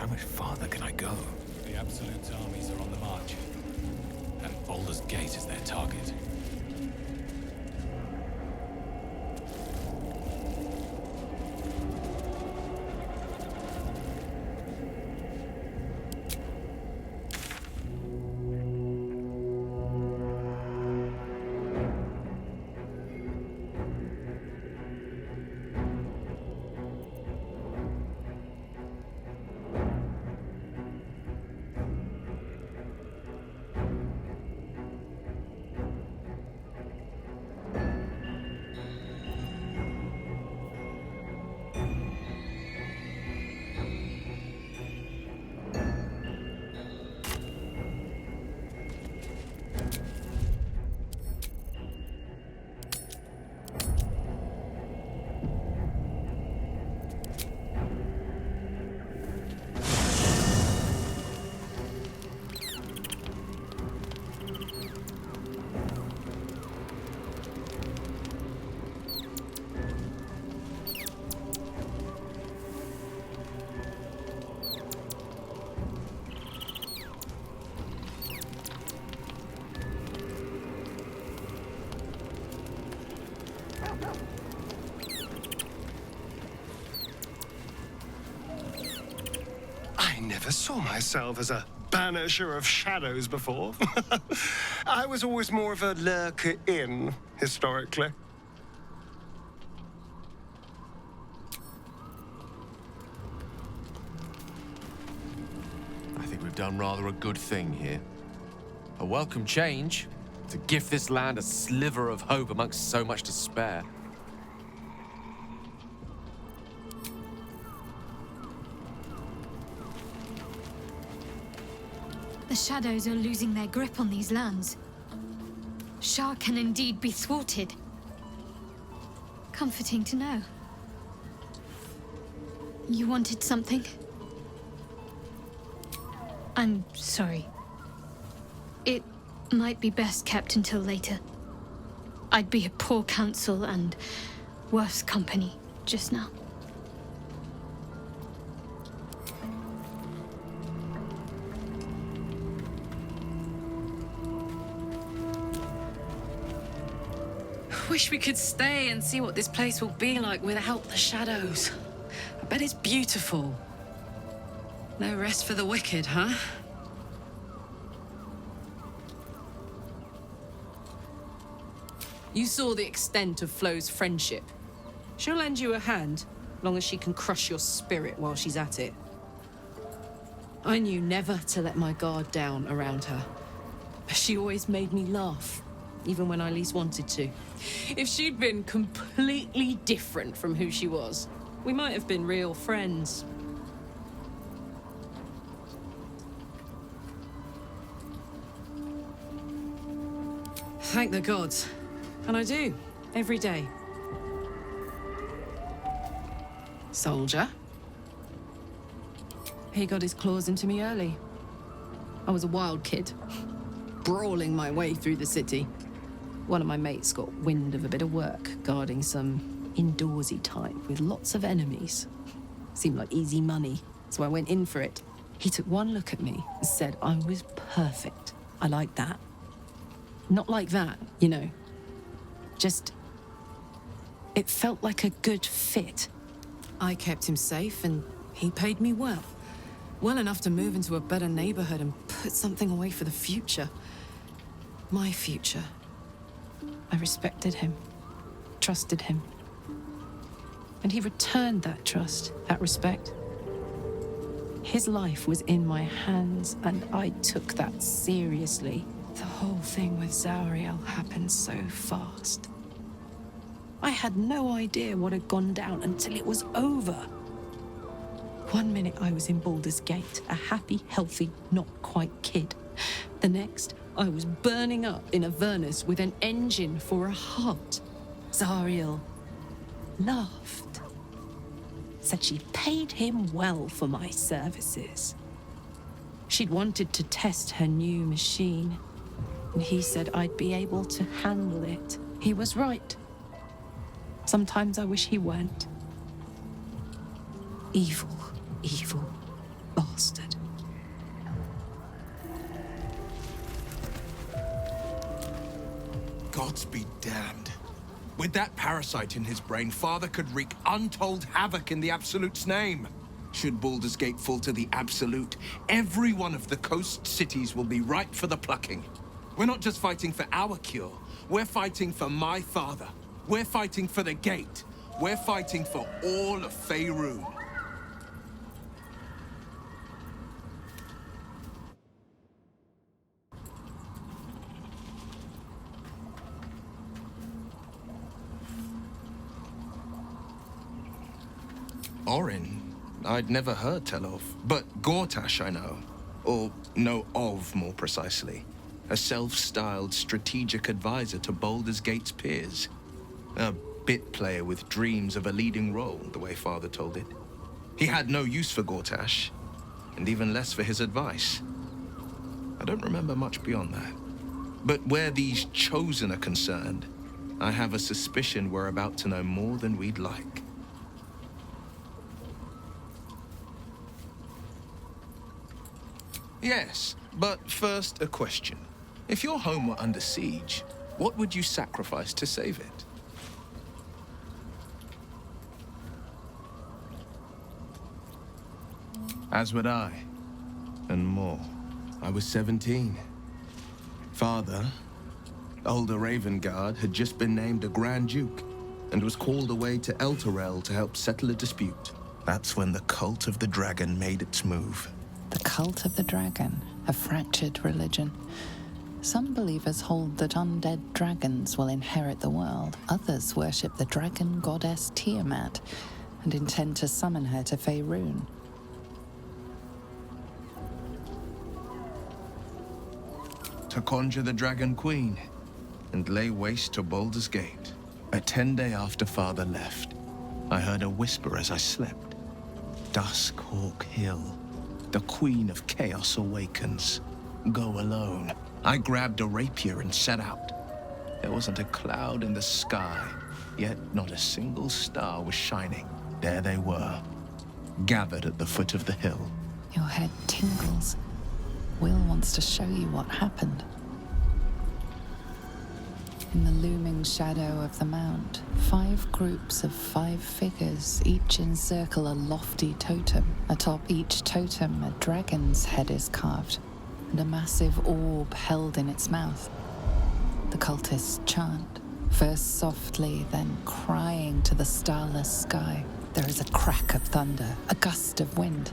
How much farther can I go? The Absolute armies are on the march, and Baldur's Gate is their target. I never saw myself as a banisher of shadows before. I was always more of a lurker-in, historically. I think we've done rather a good thing here. A welcome change to give this land a sliver of hope amongst so much despair. The shadows are losing their grip on these lands. Shah can indeed be thwarted. Comforting to know. You wanted something? I'm sorry. It might be best kept until later. I'd be a poor counsel and worse company just now. Wish we could stay and see what this place will be like without the shadows. I bet it's beautiful. No rest for the wicked, huh? You saw the extent of Flo's friendship. She'll lend you a hand, long as she can crush your spirit while she's at it. I knew never to let my guard down around her. She always made me laugh, even when I least wanted to. If she'd been completely different from who she was, we might have been real friends. Thank the gods. And I do, every day. Soldier. He got his claws into me early. I was a wild kid, brawling my way through the city. One of my mates got wind of a bit of work guarding some indoorsy type with lots of enemies. Seemed like easy money, so I went in for it. He took one look at me and said I was perfect. I like that. Not like that, you know. Just... it felt like a good fit. I kept him safe and he paid me well. Well enough to move into a better neighborhood and put something away for the future. My future. I respected him, trusted him. And he returned that trust, that respect. His life was in my hands, and I took that seriously. The whole thing with Zauriel happened so fast. I had no idea what had gone down until it was over. One minute I was in Baldur's Gate, a happy, healthy, not quite kid. The next, I was burning up in Avernus with an engine for a heart. Zauriel laughed. Said she'd paid him well for my services. She'd wanted to test her new machine, and he said I'd be able to handle it. He was right. Sometimes I wish he weren't. Evil, evil bastard. bastard. Gods be damned. With that parasite in his brain, Father could wreak untold havoc in the Absolute's name. Should Baldur's Gate fall to the Absolute, every one of the coast cities will be ripe for the plucking. We're not just fighting for our cure. We're fighting for my father. We're fighting for the Gate. We're fighting for all of Faerun. Orin, I'd never heard tell of, but Gortash I know. Or know of, more precisely. A self-styled strategic advisor to Baldur's Gate's peers. A bit player with dreams of a leading role, the way Father told it. He had no use for Gortash, and even less for his advice. I don't remember much beyond that. But where these Chosen are concerned, I have a suspicion we're about to know more than we'd like. Yes, but first a question. If your home were under siege, what would you sacrifice to save it? As would I, and more. I was 17. Father, older Ravengard, had just been named a Grand Duke and was called away to Elturel to help settle a dispute. That's when the cult of the dragon made its move. The cult of the dragon, a fractured religion. Some believers hold that undead dragons will inherit the world. Others worship the dragon goddess Tiamat and intend to summon her to Faerun. To conjure the Dragon Queen and lay waste to Baldur's Gate. A 10-day after Father left, I heard a whisper as I slept. Duskhawk Hill. The Queen of Chaos awakens. Go alone. I grabbed a rapier and set out. There wasn't a cloud in the sky, yet not a single star was shining. There they were, gathered at the foot of the hill. Your head tingles. Will wants to show you what happened. In the looming shadow of the mount, 5 groups of 5 figures each encircle a lofty totem. Atop each totem, a dragon's head is carved, and a massive orb held in its mouth. The cultists chant, first softly, then crying to the starless sky. There is a crack of thunder, a gust of wind,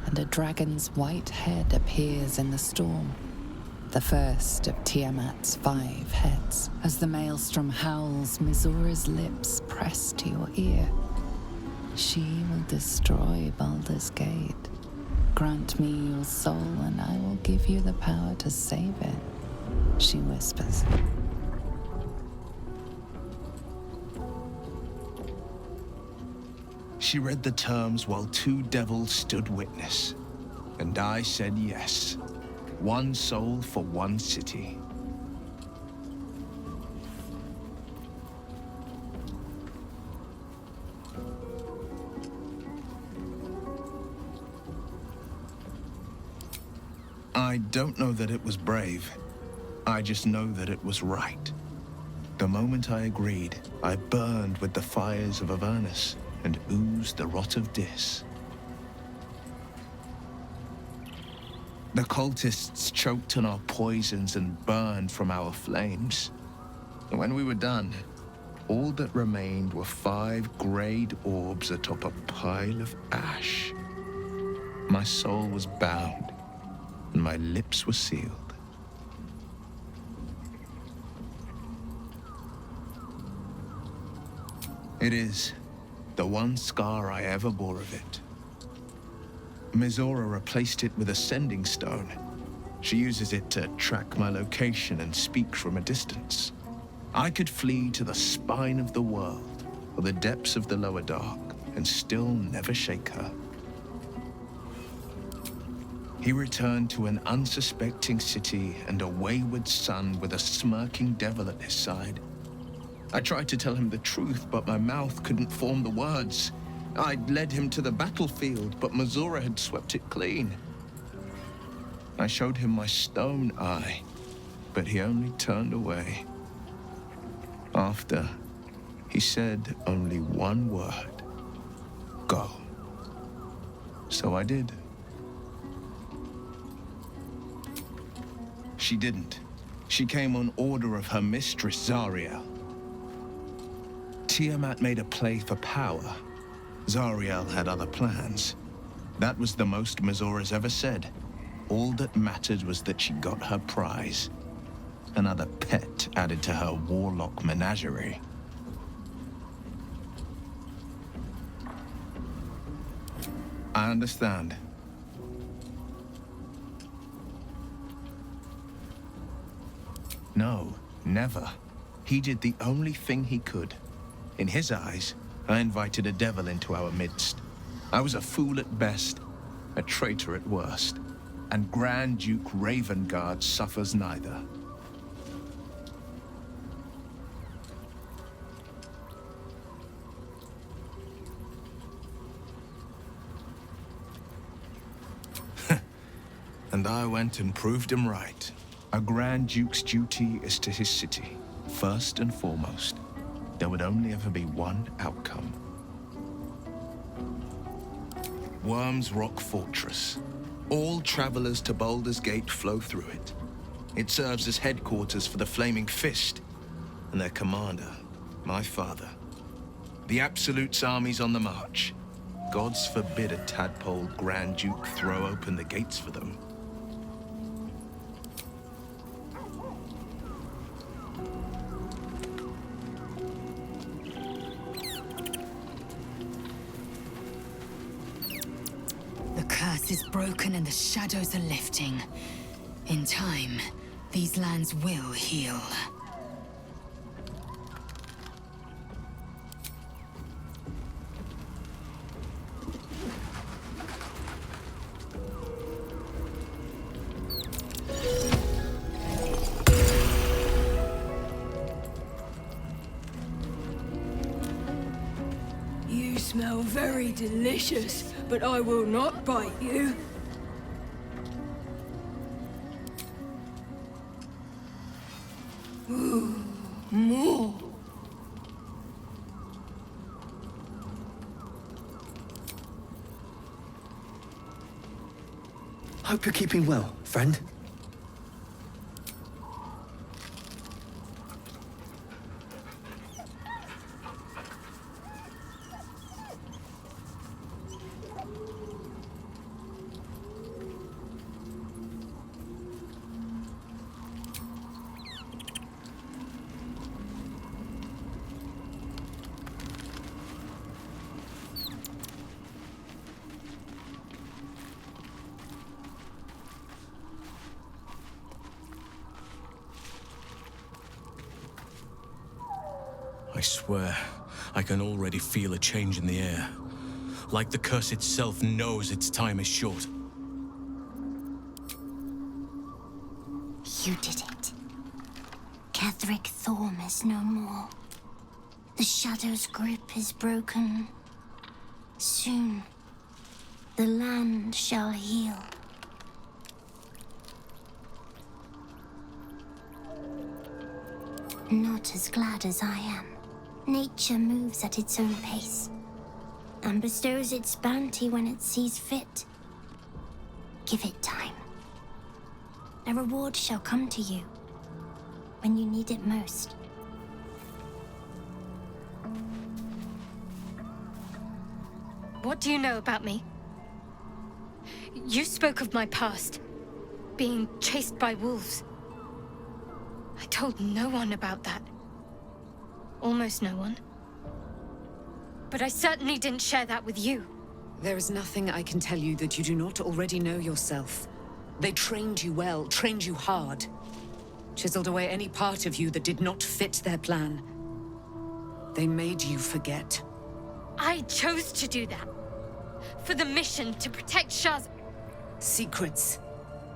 and a dragon's white head appears in the storm. The first of Tiamat's 5 heads. As the maelstrom howls, Mizora's lips press to your ear. She will destroy Baldur's Gate. Grant me your soul, and I will give you the power to save it, she whispers. She read the terms while 2 devils stood witness, and I said yes. 1 soul for 1 city. I don't know that it was brave. I just know that it was right. The moment I agreed, I burned with the fires of Avernus and oozed the rot of Dis. The cultists choked on our poisons and burned from our flames. When we were done, all that remained were 5 greyed orbs atop a pile of ash. My soul was bound, and my lips were sealed. It is the one scar I ever bore of it. Mizora replaced it with a sending stone. She uses it to track my location and speak from a distance. I could flee to the spine of the world or the depths of the lower dark and still never shake her. He returned to an unsuspecting city and a wayward son with a smirking devil at his side. I tried to tell him the truth, but my mouth couldn't form the words. I'd led him to the battlefield, but Mazora had swept it clean. I showed him my stone eye, but he only turned away. After, he said only one word. Go. So I did. She didn't. She came on order of her mistress, Zariel. Tiamat made a play for power. Zariel had other plans. That was the most Mazora's ever said. All that mattered was that she got her prize. Another pet added to her warlock menagerie. I understand. No, never. He did the only thing he could. In his eyes, I invited a devil into our midst. I was a fool at best, a traitor at worst. And Grand Duke Ravengard suffers neither. And I went and proved him right. A Grand Duke's duty is to his city, first and foremost. There would only ever be one outcome. Worm's Rock Fortress. All travelers to Baldur's Gate flow through it. It serves as headquarters for the Flaming Fist and their commander, my father. The Absolute's army's on the march. Gods forbid a tadpole Grand Duke throw open the gates for them. Is broken and the shadows are lifting. In time, these lands will heal. You smell very delicious, but I will not bite you. Ooh, more. Hope you're keeping well, friend. I swear, I can already feel a change in the air. Like the curse itself knows its time is short. You did it. Ketheric Thorm is no more. The Shadow's grip is broken. Soon, the land shall heal. Not as glad as I am. Nature moves at its own pace, and bestows its bounty when it sees fit. Give it time. A reward shall come to you when you need it most. What do you know about me? You spoke of my past, being chased by wolves. I told no one about that. Almost no one. But I certainly didn't share that with you. There is nothing I can tell you that you do not already know yourself. They trained you well, trained you hard. Chiseled away any part of you that did not fit their plan. They made you forget. I chose to do that. For the mission to protect Shaz. Secrets.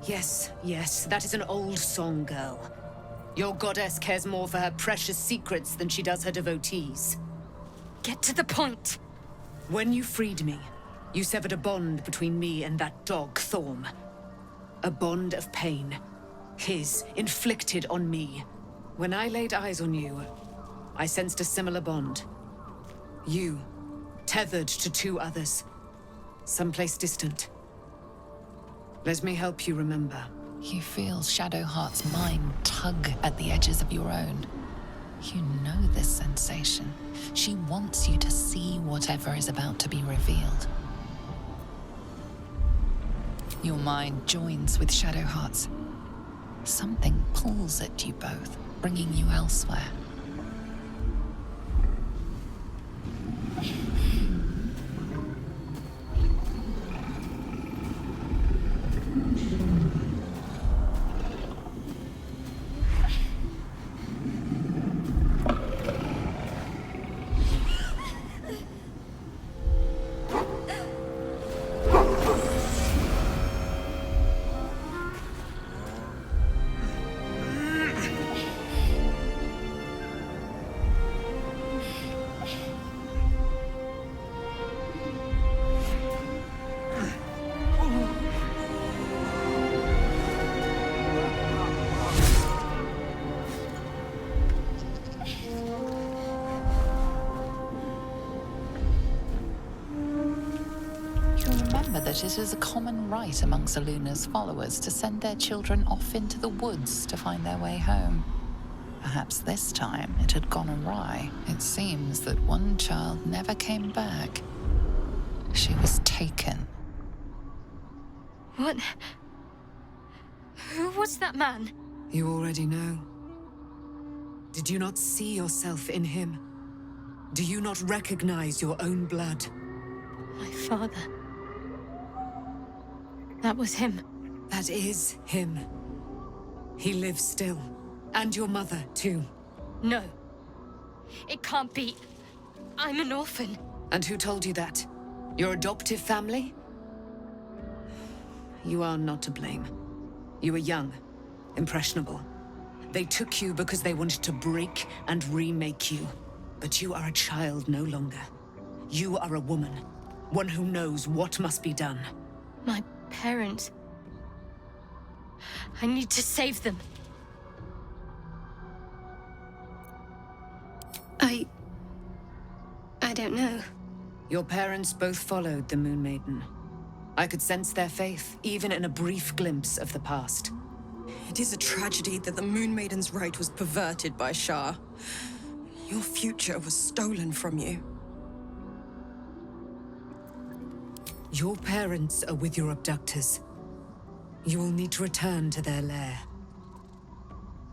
Yes, yes, that is an old song, girl. Your goddess cares more for her precious secrets than she does her devotees. Get to the point. When you freed me, you severed a bond between me and that dog, Thorm. A bond of pain. His, inflicted on me. When I laid eyes on you, I sensed a similar bond. You, tethered to two others. Someplace distant. Let me help you remember. You feel Shadowheart's mind tug at the edges of your own. You know this sensation. She wants you to see whatever is about to be revealed. Your mind joins with Shadowheart's. Something pulls at you both, bringing you elsewhere. That it is a common rite among Seluna's followers to send their children off into the woods to find their way home. Perhaps this time it had gone awry. It seems that one child never came back. She was taken. What? Who was that man? You already know. Did you not see yourself in him? Do you not recognize your own blood? My father. That was him. That is him. He lives still. And your mother, too. No. It can't be. I'm an orphan. And who told you that? Your adoptive family? You are not to blame. You were young, impressionable. They took you because they wanted to break and remake you. But you are a child no longer. You are a woman. One who knows what must be done. My parents. I need to save them. I don't know. Your parents both followed the Moon Maiden. I could sense their faith, even in a brief glimpse of the past. It is a tragedy that the Moon Maiden's right was perverted by Shah. Your future was stolen from you. Your parents are with your abductors. You will need to return to their lair.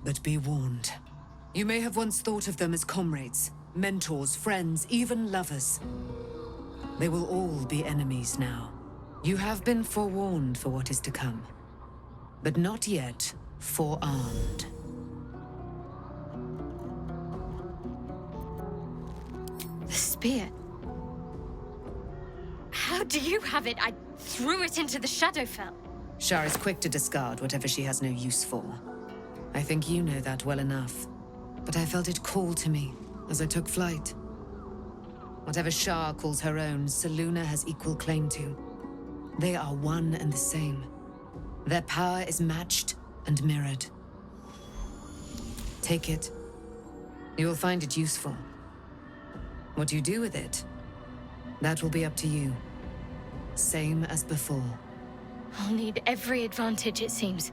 But be warned. You may have once thought of them as comrades, mentors, friends, even lovers. They will all be enemies now. You have been forewarned for what is to come, but not yet forearmed. The spear. How do you have it? I threw it into the Shadowfell. Shah is quick to discard whatever she has no use for. I think you know that well enough. But I felt it call to me as I took flight. Whatever Shah calls her own, Selûne has equal claim to. They are one and the same. Their power is matched and mirrored. Take it. You will find it useful. What you do with it, that will be up to you. Same as before. I'll need every advantage, it seems.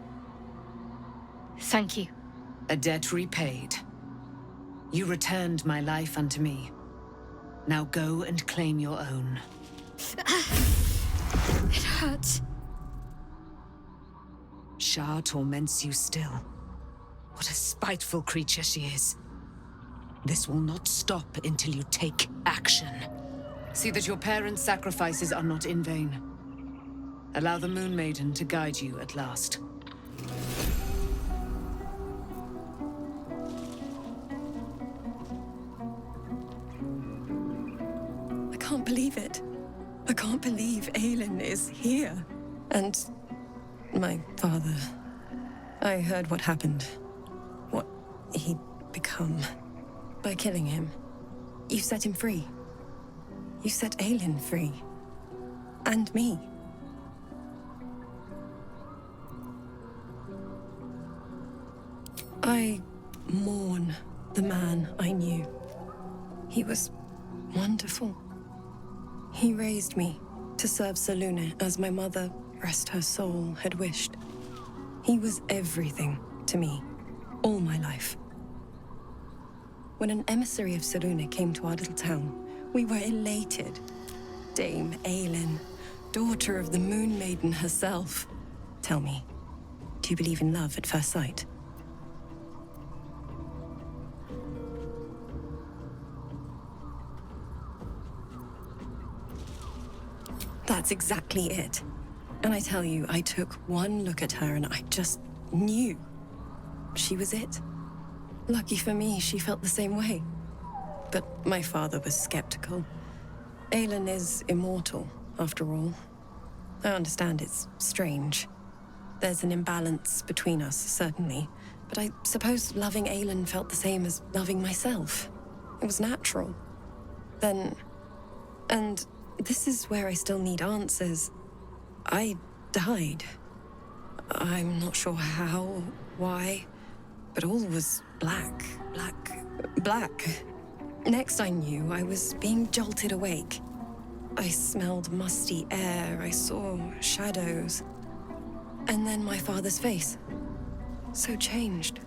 Thank you. A debt repaid. You returned my life unto me. Now go and claim your own. It hurts. Shah torments you still. What a spiteful creature she is. This will not stop until you take action. See that your parents' sacrifices are not in vain. Allow the Moon Maiden to guide you at last. I can't believe it. I can't believe Aelin is here. And my father. I heard what happened. What he'd become. By killing him, you set him free. You set Aelin free. And me. I mourn the man I knew. He was wonderful. He raised me to serve Selûne as my mother, rest her soul, had wished. He was everything to me, all my life. When an emissary of Selûne came to our little town, we were elated. Dame Aelin, daughter of the Moon Maiden herself. Tell me, do you believe in love at first sight? That's exactly it. And I tell you, I took one look at her and I just knew she was it. Lucky for me, she felt the same way. But my father was skeptical. Aelin is immortal, after all. I understand it's strange. There's an imbalance between us, certainly. But I suppose loving Aelin felt the same as loving myself. It was natural. Then... And this is where I still need answers. I died. I'm not sure how, why, but all was black. Next I knew, I was being jolted awake. I smelled musty air, I saw shadows. And then my father's face. So changed.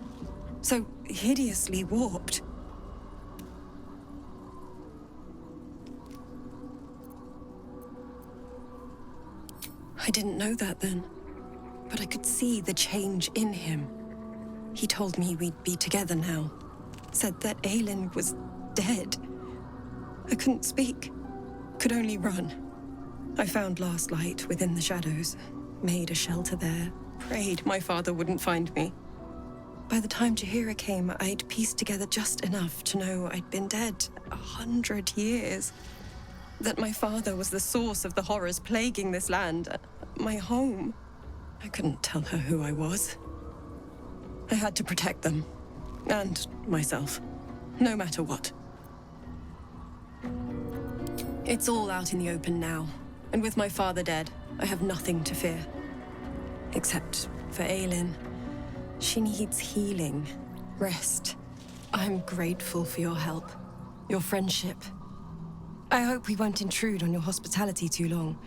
So hideously warped. I didn't know that then, but I could see the change in him. He told me we'd be together now. Said that Aelin was dead. I couldn't speak, could only run. I found last light within the shadows, made a shelter there, prayed my father wouldn't find me. By the time Jaheira came, I'd pieced together just enough to know I'd been dead 100 years. That my father was the source of the horrors plaguing this land, my home. I couldn't tell her who I was. I had to protect them, and myself, no matter what. It's all out in the open now, and with my father dead, I have nothing to fear. Except for Aelin. She needs healing, rest. I'm grateful for your help, your friendship. I hope we won't intrude on your hospitality too long,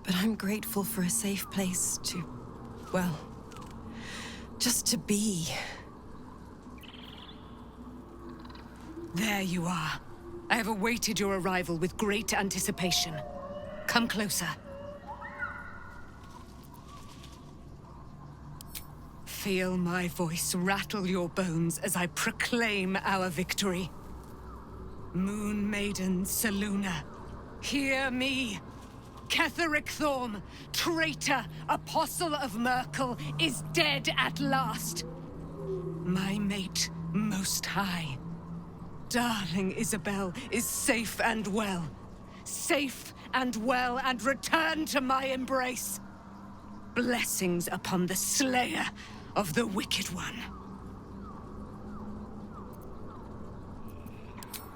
but I'm grateful for a safe place to, well, just to be. There you are. I have awaited your arrival with great anticipation. Come closer. Feel my voice rattle your bones as I proclaim our victory. Moon Maiden Selûne, hear me! Ketheric Thorm, traitor, apostle of Merkel, is dead at last. My mate, Most High. Darling Isabel is safe and well. Safe and well, and returned to my embrace. Blessings upon the slayer of the Wicked One.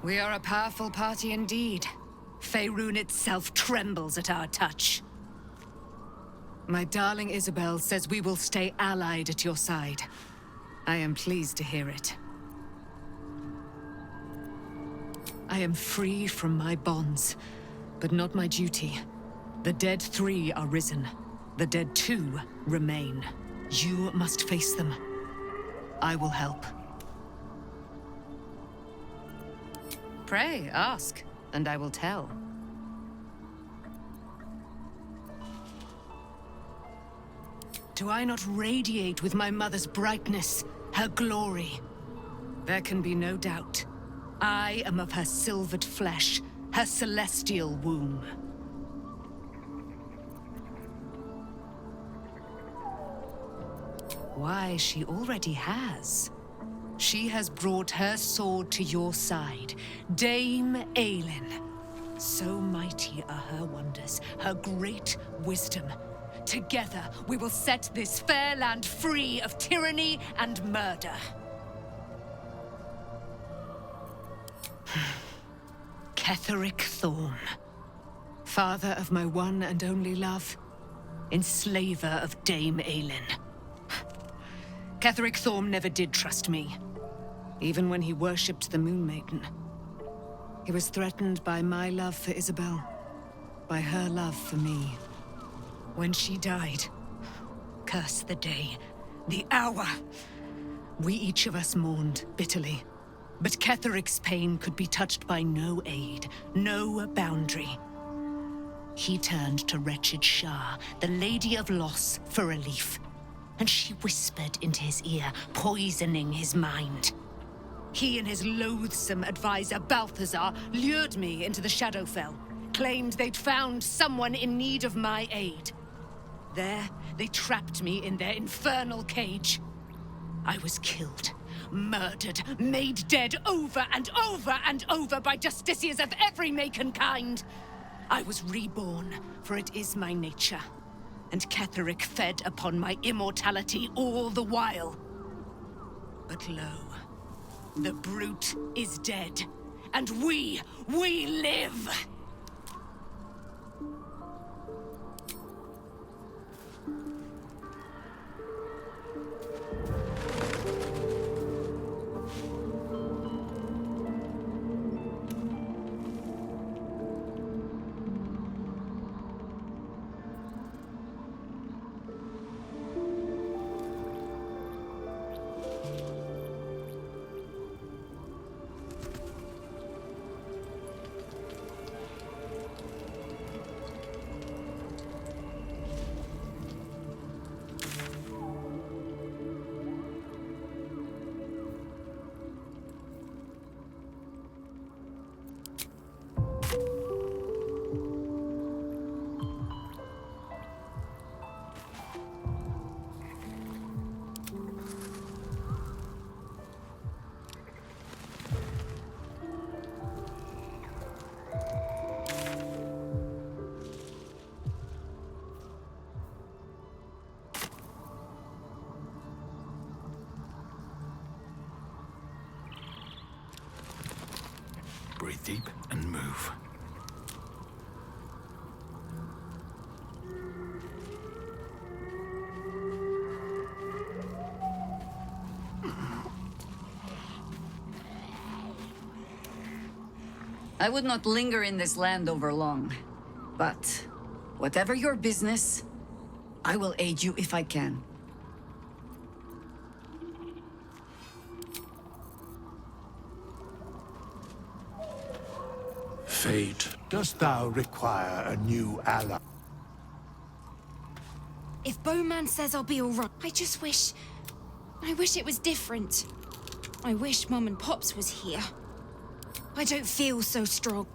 We are a powerful party indeed. Faerun itself trembles at our touch. My darling Isabel says we will stay allied at your side. I am pleased to hear it. I am free from my bonds, but not my duty. The dead 3 are risen. The dead 2 remain. You must face them. I will help. Pray, ask, and I will tell. Do I not radiate with my mother's brightness, her glory? There can be no doubt. I am of her silvered flesh, her celestial womb. Why, she already has. She has brought her sword to your side, Dame Aelin. So mighty are her wonders, her great wisdom. Together, we will set this fair land free of tyranny and murder. Ketheric Thorm, Father of my one and only love. Enslaver of Dame Aelin. Ketheric Thorm never did trust me, even when he worshipped the Moon Maiden. He was threatened by my love for Isabel, by her love for me. When she died, curse the day, the hour. We each of us mourned bitterly, but Ketheric's pain could be touched by no aid, no boundary. He turned to wretched Shah, the Lady of Loss, for relief, and she whispered into his ear, poisoning his mind. He and his loathsome advisor, Balthazar, lured me into the Shadowfell, claimed they'd found someone in need of my aid. There, they trapped me in their infernal cage. I was killed, murdered, made dead over and over and over by justiciars of every make and kind. I was reborn, for it is my nature, and Ketheric fed upon my immortality all the while. But lo, the brute is dead, and we live! Breathe deep and move. I would not linger in this land over long, but whatever your business, I will aid you if I can. Fate, dost thou require a new ally? If Bowman says I'll be alright, I wish it was different. I wish Mum and Pops was here. I don't feel so strong.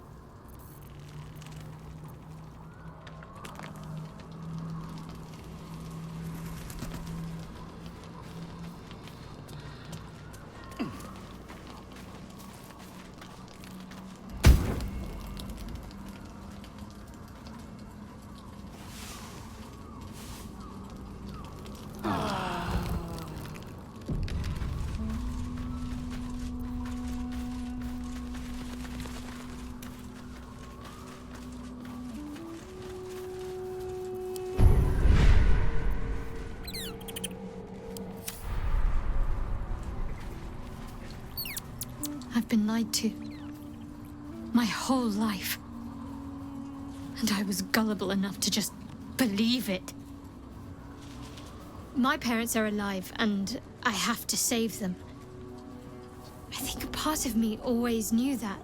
I've been lied to. My whole life. And I was gullible enough to just believe it. My parents are alive, and I have to save them. I think a part of me always knew that.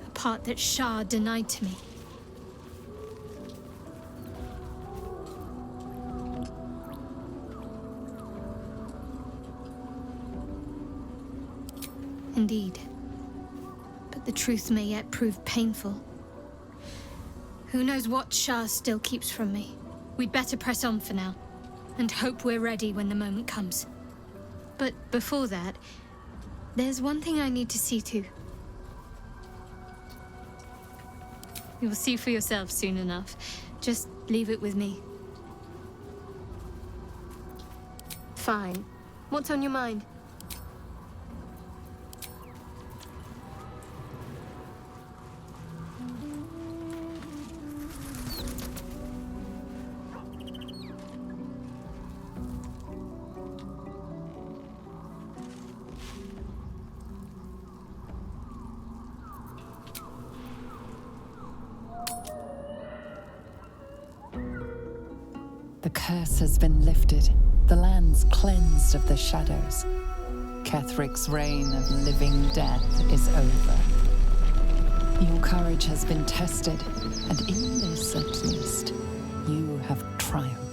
A part that Shah denied to me. Indeed. But the truth may yet prove painful. Who knows what Shah still keeps from me? We'd better press on for now, and hope we're ready when the moment comes. But before that, there's one thing I need to see to. You'll see for yourself soon enough. Just leave it with me. Fine. What's on your mind? The curse has been lifted. The land's cleansed of the shadows. Kethric's reign of living death is over. Your courage has been tested, and in this at least, you have triumphed.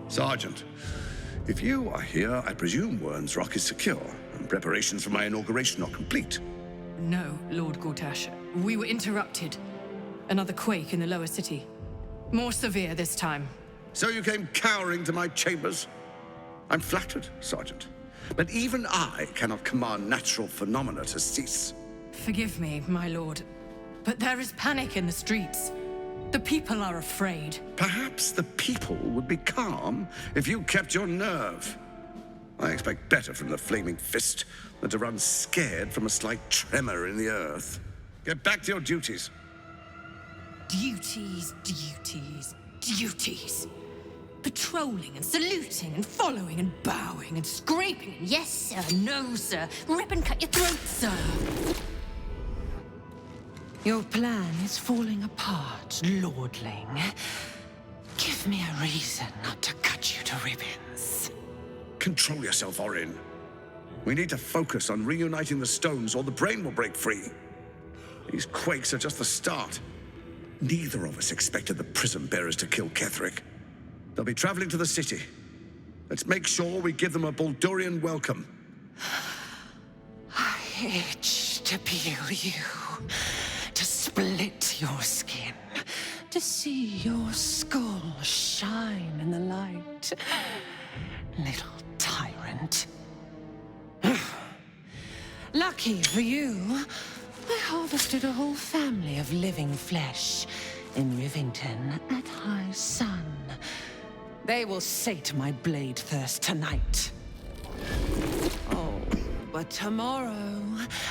Sergeant, if you are here, I presume Wern's Rock is secure, and preparations for my inauguration are complete. No, Lord Gortash. We were interrupted. Another quake in the lower city. More severe this time. So you came cowering to my chambers? I'm flattered, Sergeant. But even I cannot command natural phenomena to cease. Forgive me, my lord, but there is panic in the streets. The people are afraid. Perhaps the people would be calm if you kept your nerve. I expect better from the Flaming Fist than to run scared from a slight tremor in the earth. Get back to your duties. Duties, duties, duties. Patrolling and saluting and following and bowing and scraping. Yes, sir. No, sir. Rip and cut your throat, sir. Your plan is falling apart, lordling. Give me a reason not to cut you to ribbons. Control yourself, Orin. We need to focus on reuniting the stones or the brain will break free. These quakes are just the start. Neither of us expected the Prism Bearers to kill Ketheric. They'll be traveling to the city. Let's make sure we give them a Baldurian welcome. I itch to peel you, to split your skin, to see your skull shine in the light. Little tyrant. Lucky for you, I harvested a whole family of living flesh in Rivington at high sun. They will sate my blade thirst tonight. Oh, but tomorrow,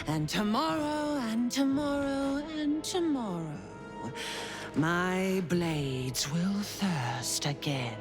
and tomorrow, and tomorrow, and tomorrow, my blades will thirst again.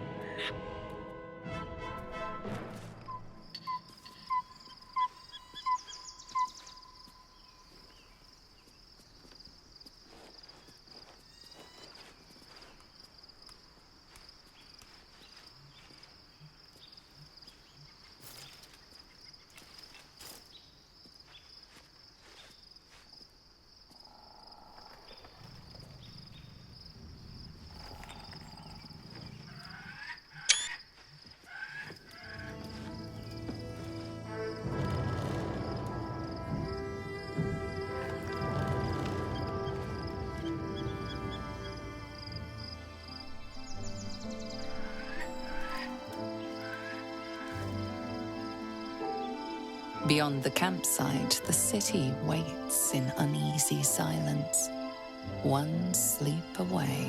Beyond the campsite, the city waits in uneasy silence, one sleep away.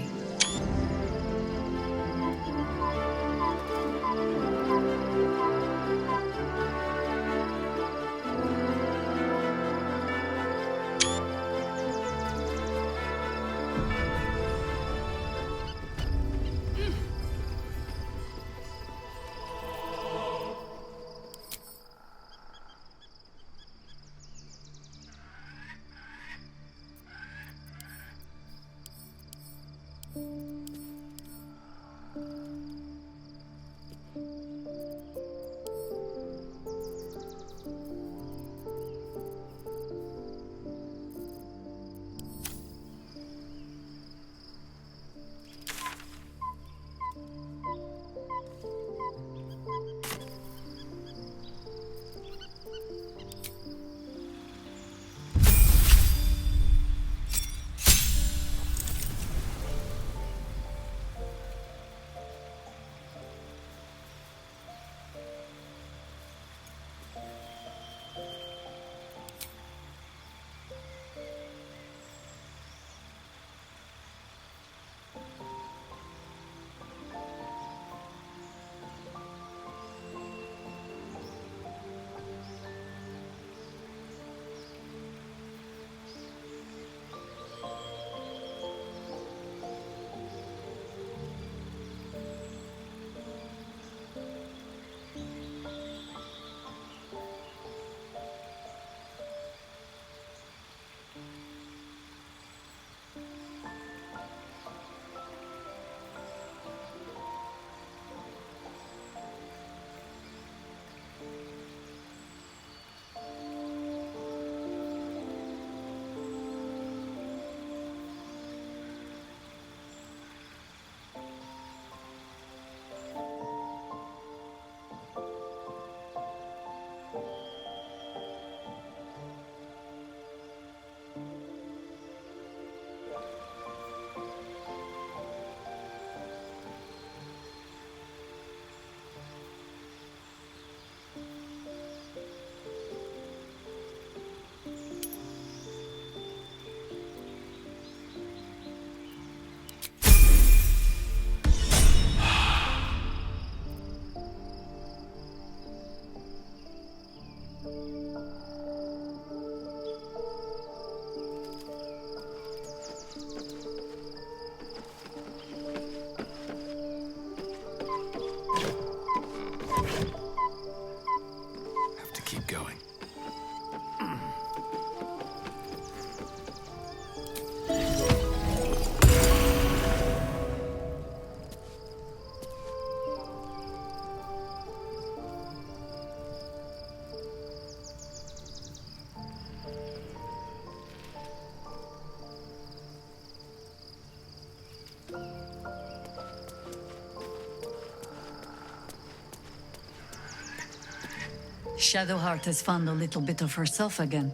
Shadowheart has found a little bit of herself again.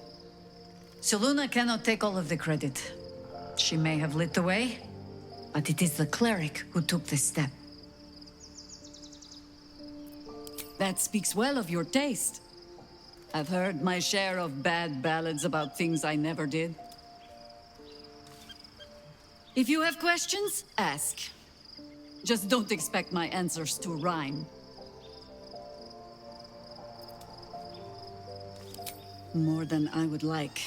Soluna cannot take all of the credit. She may have lit the way, but it is the cleric who took this step. That speaks well of your taste. I've heard my share of bad ballads about things I never did. If you have questions, ask. Just don't expect my answers to rhyme. More than I would like.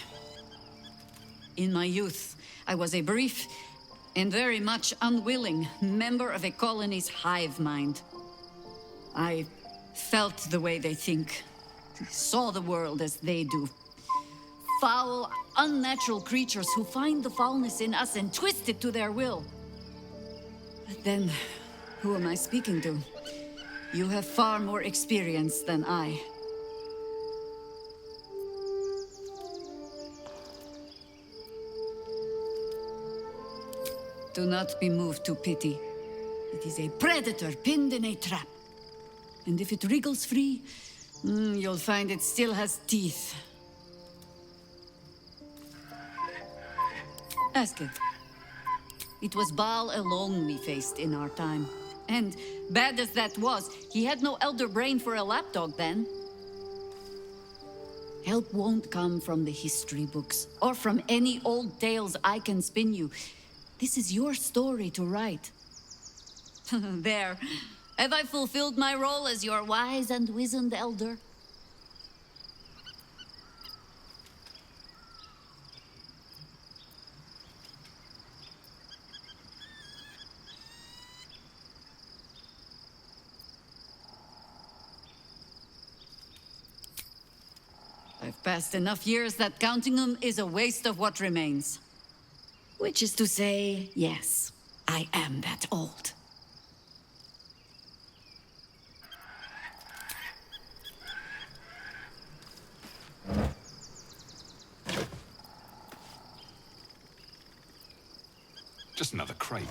In my youth, I was a brief and very much unwilling member of a colony's hive mind. I felt the way they think, saw the world as they do. Foul, unnatural creatures who find the foulness in us and twist it to their will. But then, who am I speaking to? You have far more experience than I. Do not be moved to pity. It is a predator pinned in a trap. And if it wriggles free, you'll find it still has teeth. Ask it. It was Baal alone we faced in our time. And, bad as that was, he had no elder brain for a lapdog then. Help won't come from the history books, or from any old tales I can spin you. This is your story to write. There. Have I fulfilled my role as your wise and wizened elder? I've passed enough years that counting them is a waste of what remains. Which is to say, yes, I am that old. Just another crate.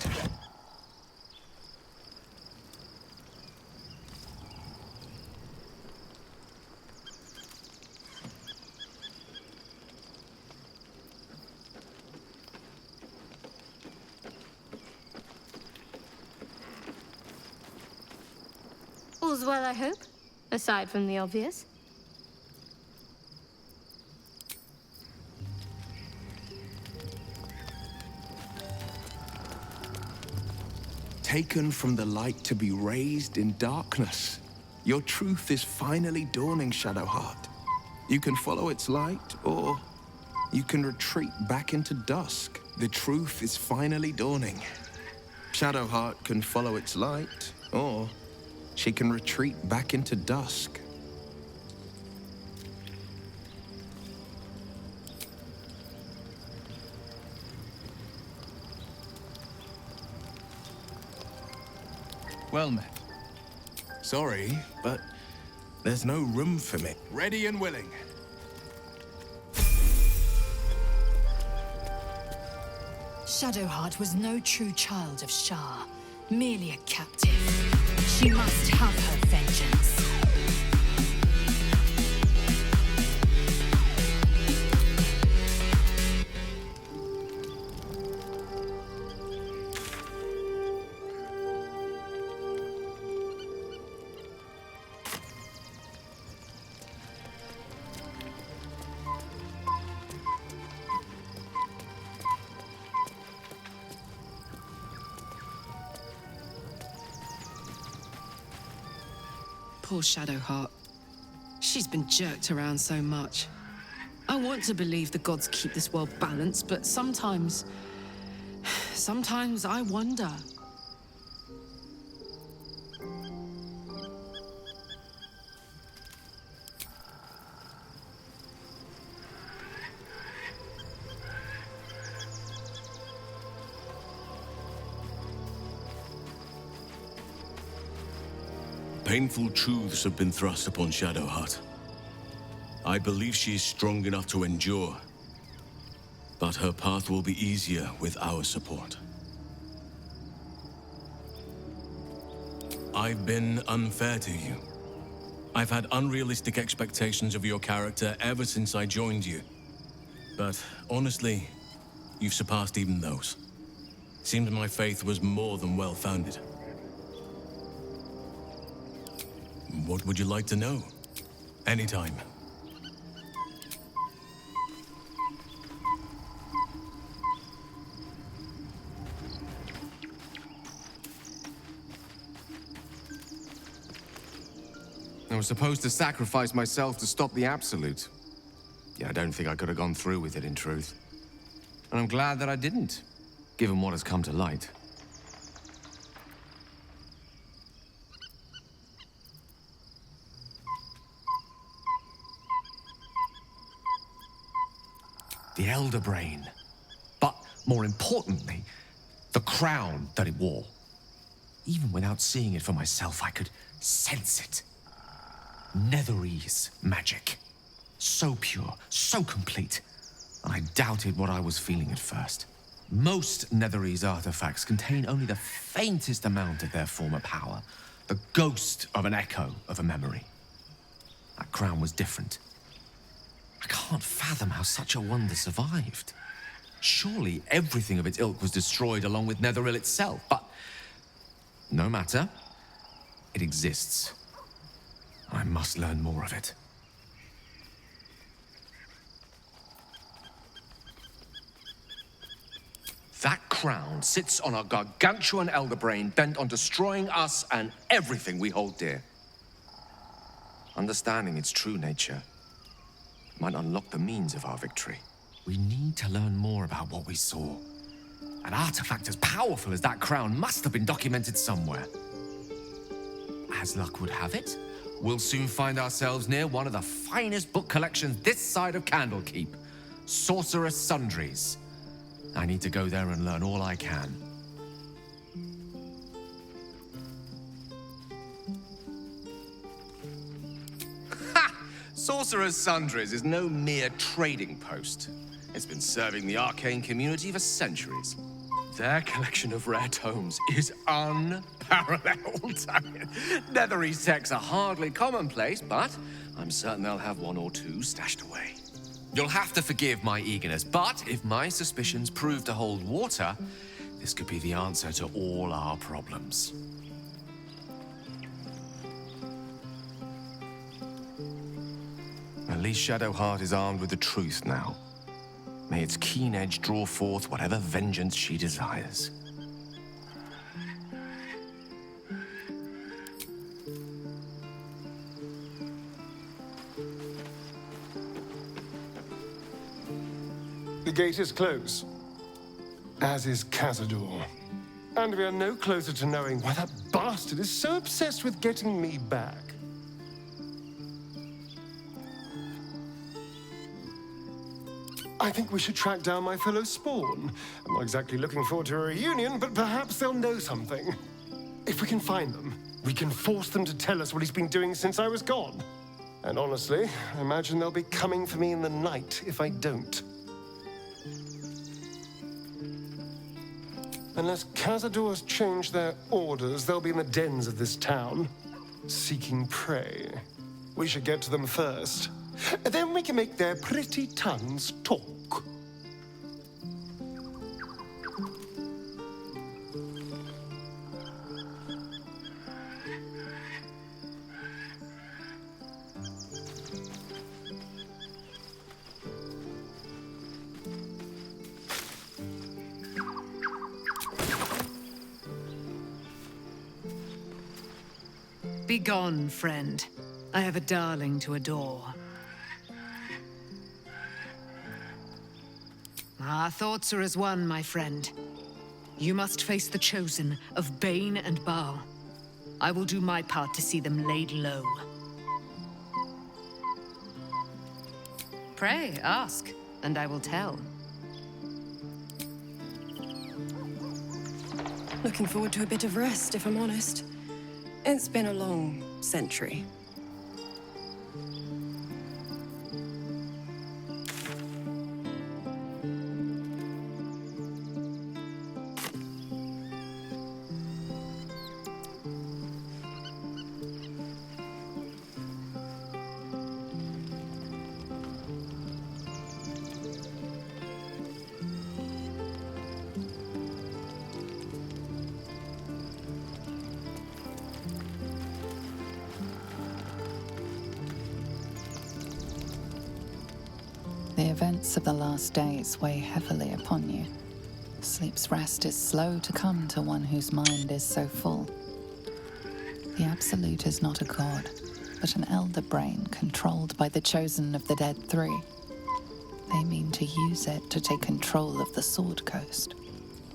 All's well, I hope, aside from the obvious. Taken from the light to be raised in darkness. Your truth is finally dawning, Shadowheart. You can follow its light, or you can retreat back into dusk. The truth is finally dawning. Shadowheart can follow its light, or she can retreat back into dusk. Well met. Sorry, but there's no room for me. Ready and willing. Shadowheart was no true child of Shah, merely a captive. She must have her vengeance. Poor Shadowheart. She's been jerked around so much. I want to believe the gods keep this world balanced, but sometimes I wonder. Painful truths have been thrust upon Shadowheart. I believe she is strong enough to endure, but her path will be easier with our support. I've been unfair to you. I've had unrealistic expectations of your character ever since I joined you. But honestly, you've surpassed even those. Seems my faith was more than well-founded. What would you like to know? Anytime. I was supposed to sacrifice myself to stop the Absolute. Yeah, I don't think I could have gone through with it, in truth. And I'm glad that I didn't, given what has come to light. The Elder Brain. But, more importantly, the crown that it wore. Even without seeing it for myself, I could sense it. Netherese magic. So pure, so complete. And I doubted what I was feeling at first. Most Netherese artifacts contain only the faintest amount of their former power. The ghost of an echo of a memory. That crown was different. I can't fathom how such a wonder survived. Surely everything of its ilk was destroyed along with Netheril itself, but no matter. It exists. I must learn more of it. That crown sits on a gargantuan elder brain bent on destroying us and everything we hold dear. Understanding its true nature might unlock the means of our victory. We need to learn more about what we saw. An artifact as powerful as that crown must have been documented somewhere. As luck would have it, we'll soon find ourselves near one of the finest book collections this side of Candlekeep. Sorcerer's Sundries. I need to go there and learn all I can. Ha! Sorcerer's Sundries is no mere trading post. It's been serving the arcane community for centuries. Their collection of rare tomes is unparalleled. Netherese texts are hardly commonplace, but I'm certain they'll have one or two stashed away. You'll have to forgive my eagerness, but if my suspicions prove to hold water, this could be the answer to all our problems. At least Shadowheart is armed with the truth now. May its keen edge draw forth whatever vengeance she desires. The gate is closed, as is Cazador. And we are no closer to knowing why that bastard is so obsessed with getting me back. I think we should track down my fellow Spawn. I'm not exactly looking forward to a reunion, but perhaps they'll know something. If we can find them, we can force them to tell us what he's been doing since I was gone. And honestly, I imagine they'll be coming for me in the night if I don't. Unless Cazador's changed their orders, they'll be in the dens of this town, seeking prey. We should get to them first. Then we can make their pretty tongues talk. Begone, friend. I have a darling to adore. Our thoughts are as one, my friend. You must face the chosen of Bane and Baal. I will do my part to see them laid low. Pray, ask, and I will tell. Looking forward to a bit of rest, if I'm honest. It's been a long century. events of the last days weigh heavily upon you. Sleep's rest is slow to come to one whose mind is so full. The Absolute is not a god, but an elder brain controlled by the chosen of the Dead Three. They mean to use it to take control of the Sword Coast.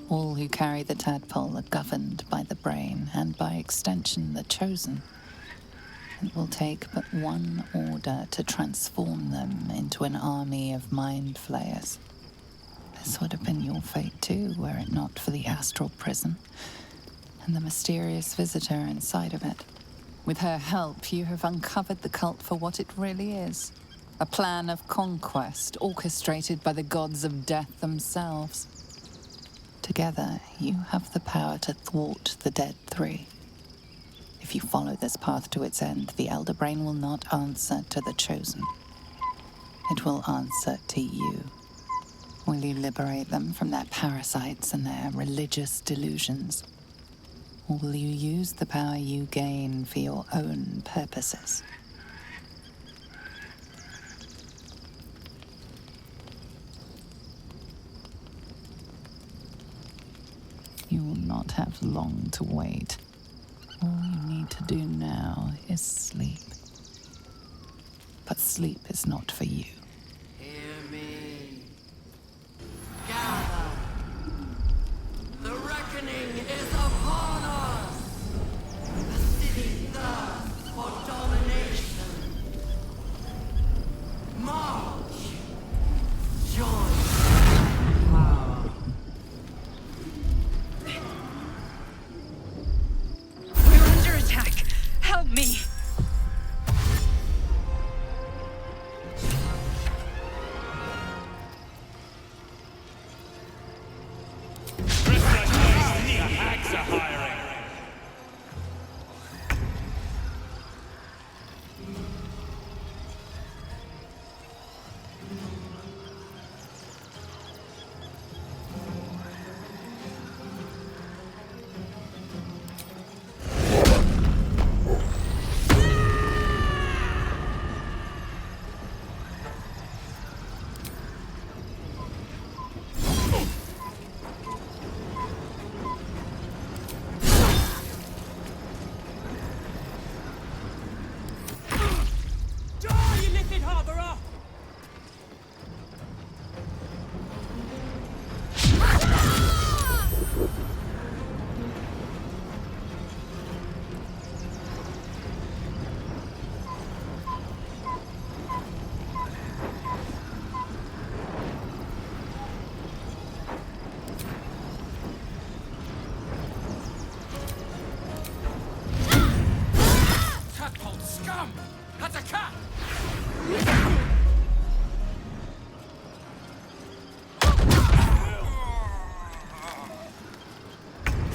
All who carry the tadpole are governed by the brain, and by extension the chosen. It will take but one order to transform them into an army of mind flayers. This would have been your fate too, were it not for the astral prison and the mysterious visitor inside of it. With her help, you have uncovered the cult for what it really is. A plan of conquest orchestrated by the gods of death themselves. Together, you have the power to thwart the Dead Three. If you follow this path to its end, the Elder Brain will not answer to the Chosen. It will answer to you. Will you liberate them from their parasites and their religious delusions? Or will you use the power you gain for your own purposes? You will not have long to wait. All you need to do now is sleep. But sleep is not for you. Hear me. Gather. The reckoning is upon us. The city thirsts for domination. March. Join power. We're under attack. Help me.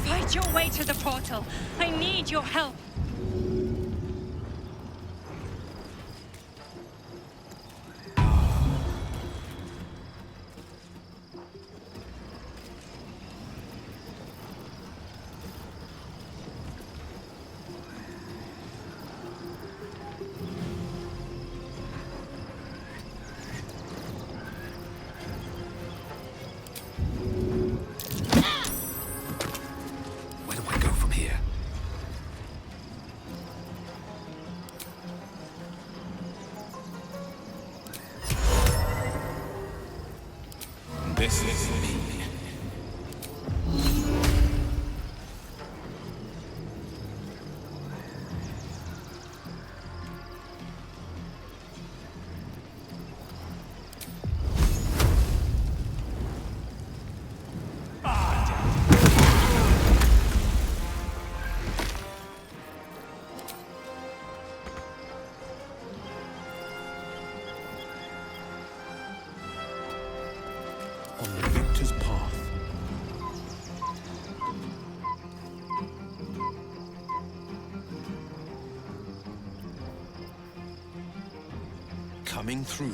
Fight your way to the portal. I need your help. Where do I go from here? This is me. On the victor's path. Coming through.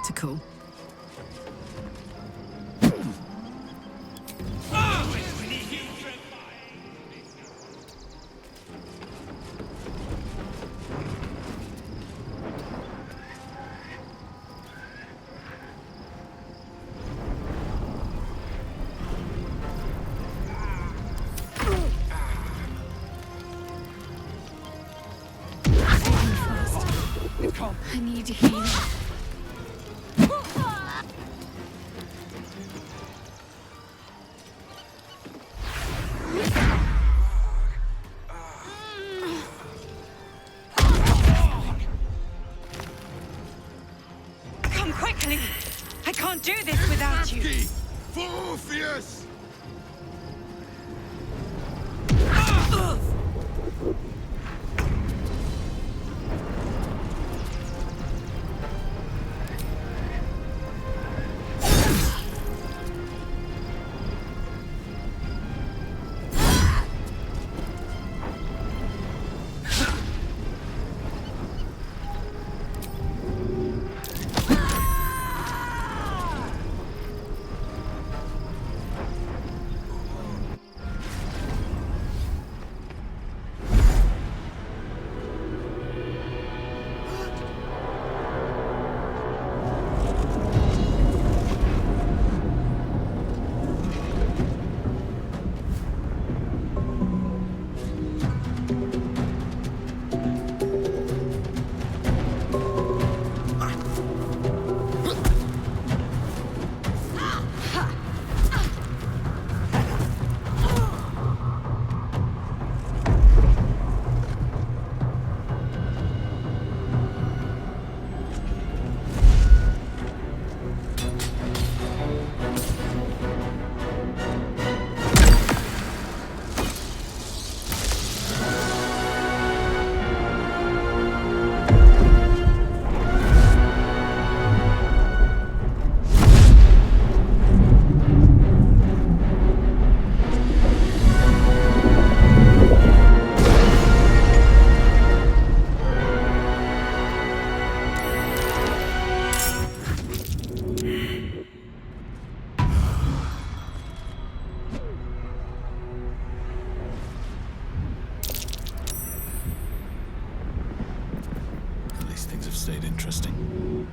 spectacle. I need healing. Come quickly! I can't do this without you! For Orpheus! Things have stayed interesting.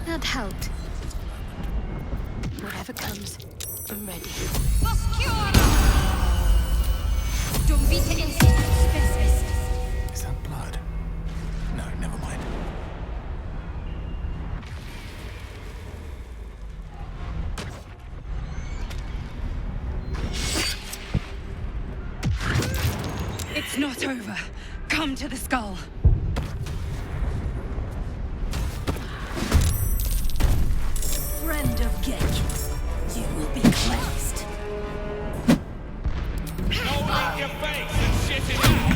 That helped. Whatever comes, I'm ready. Is that blood? No, never mind. It's not over. Come to the skull. Friend of Gek, you will be cleansed. Don't make your face and shit it out!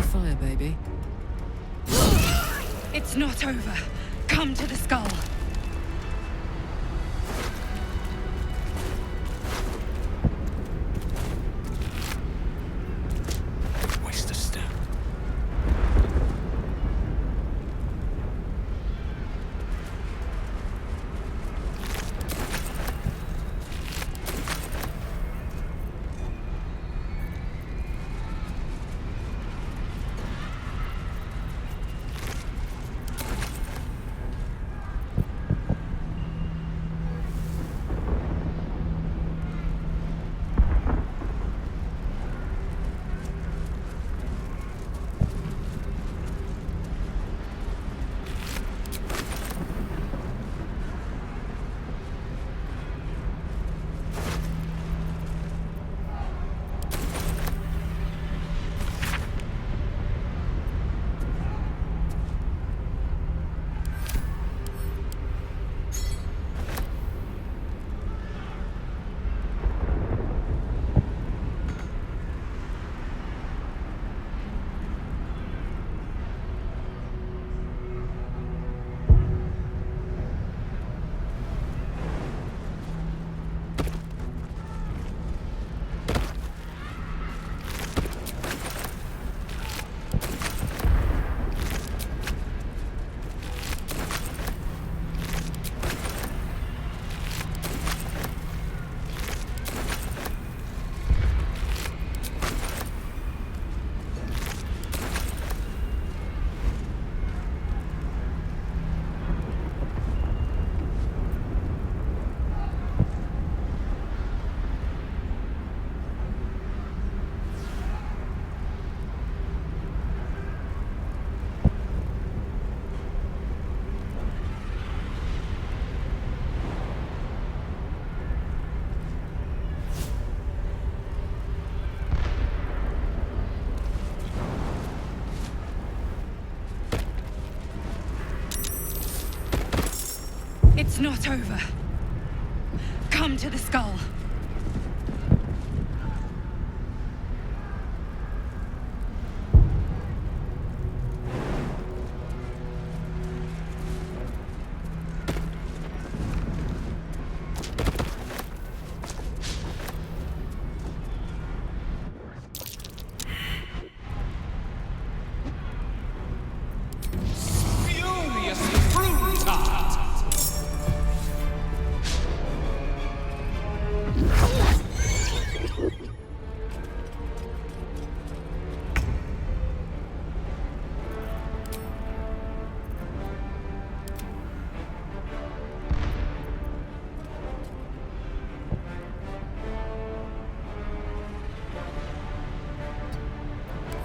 fire, baby. It's not over. Come to the skull. Waste a step. It's not over. Come to the skull.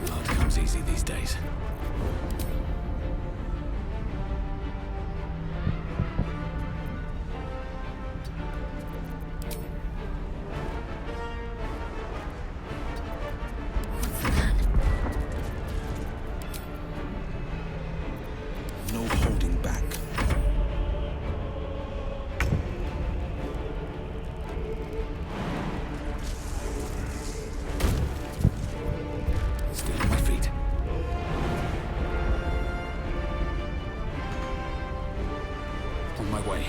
Blood comes easy these days. No holding back. Still on my feet. On my way.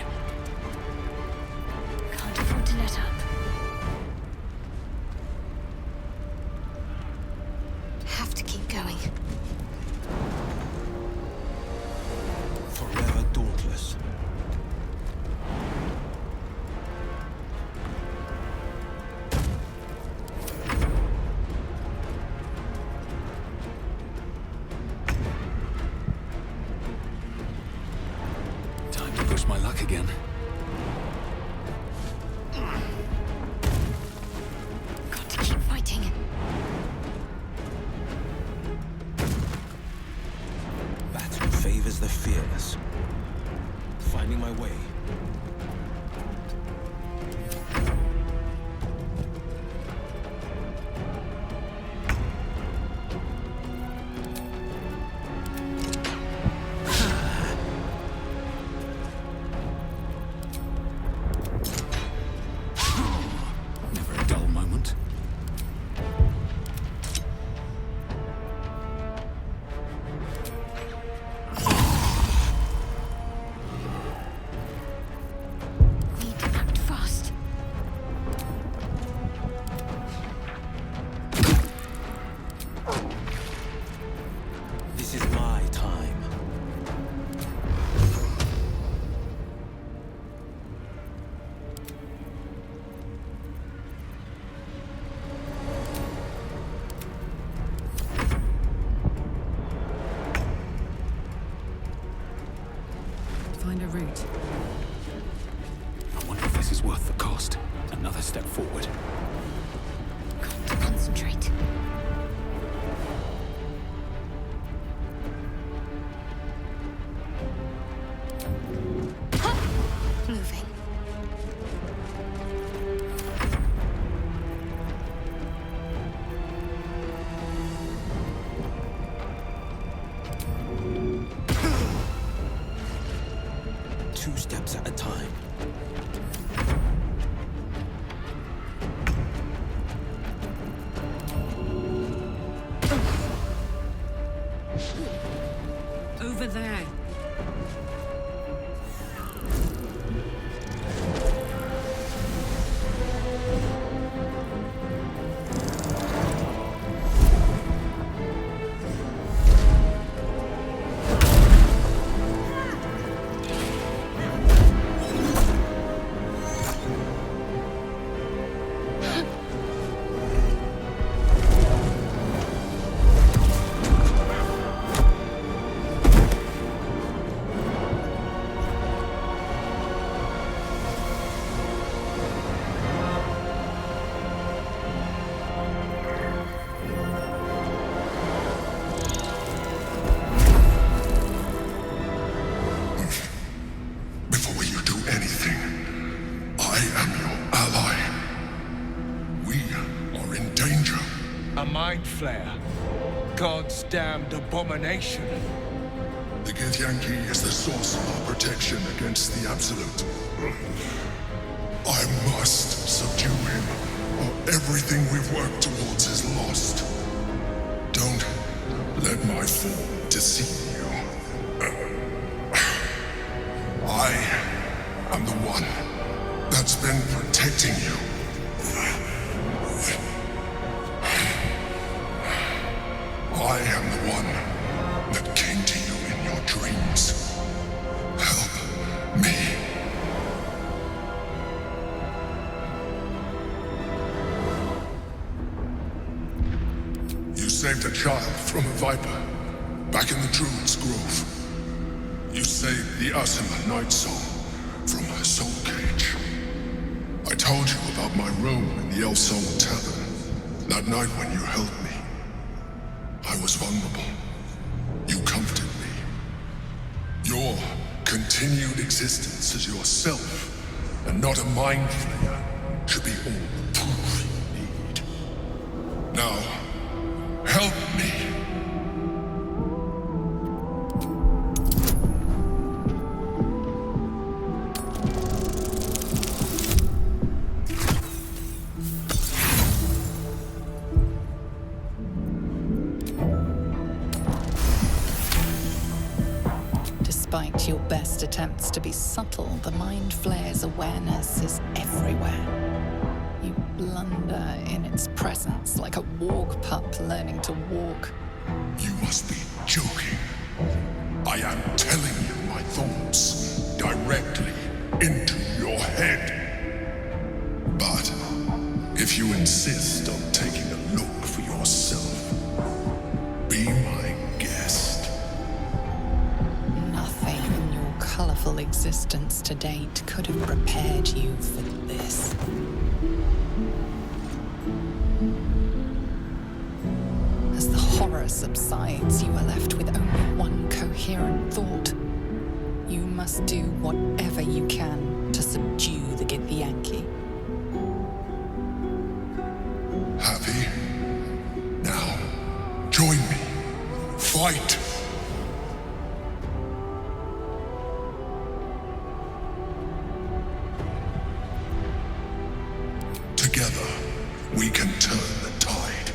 Can't afford to let up. Have to keep going. Forever dauntless. Time to push my luck again. Got to keep fighting. Battle favors the fearless. Finding my way. Never a dull moment. out. I wonder if this is worth the cost. Another step forward. Got to concentrate. Moving. Two steps at a time. Over there. Before you do anything, I am your ally. We are in danger. A mind flare. God's damned abomination. The Githyanki is the source of our protection against the Absolute. I must subdue him, or everything we've worked towards is lost. Don't let my form deceive you. I am the one that's been protecting you. I am the one that came to you in your dreams. Help me. You saved a child from a viper back in the Druid's Grove. You saved the Asima Night Soul from her soul cage. I told you about my room in the El Sol Tavern that night when you helped me. I was vulnerable. You comforted me. Your continued existence as yourself, and not a mind flayer, should be all the proof you need. Now, help me. Despite your best attempts to be subtle, the Mind Flare's awareness is everywhere. You blunder in its presence like a walk pup learning to walk. You must be joking. I am telling you my thoughts directly into your head. But if you insist on taking a look for yourself, be my guest. Nothing in your colorful existence to date could have prepared you for this. As the horror subsides, you are left with only one coherent thought. You must do whatever you can to subdue the Githyanki. Happy? Now, join me. Fight! Together, we can turn the tide.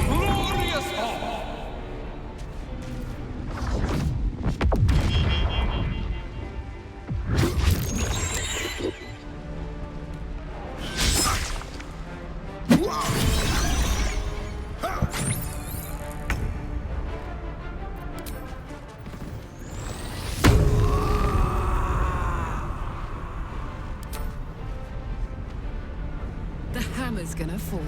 Glorious is gonna fall.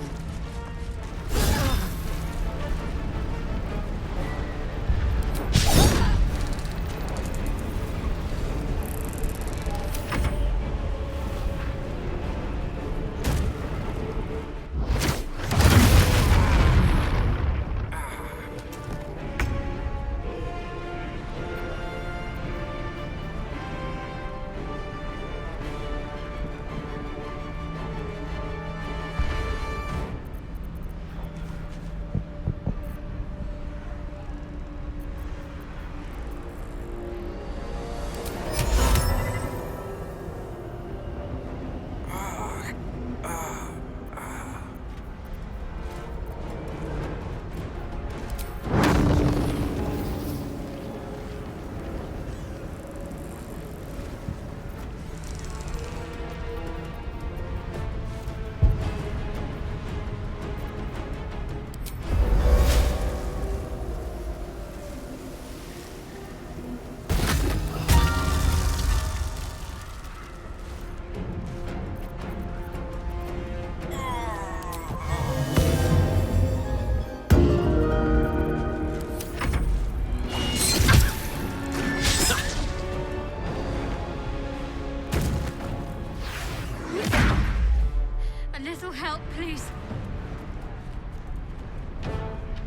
A little help, please.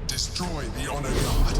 Destroy the Honor Guard.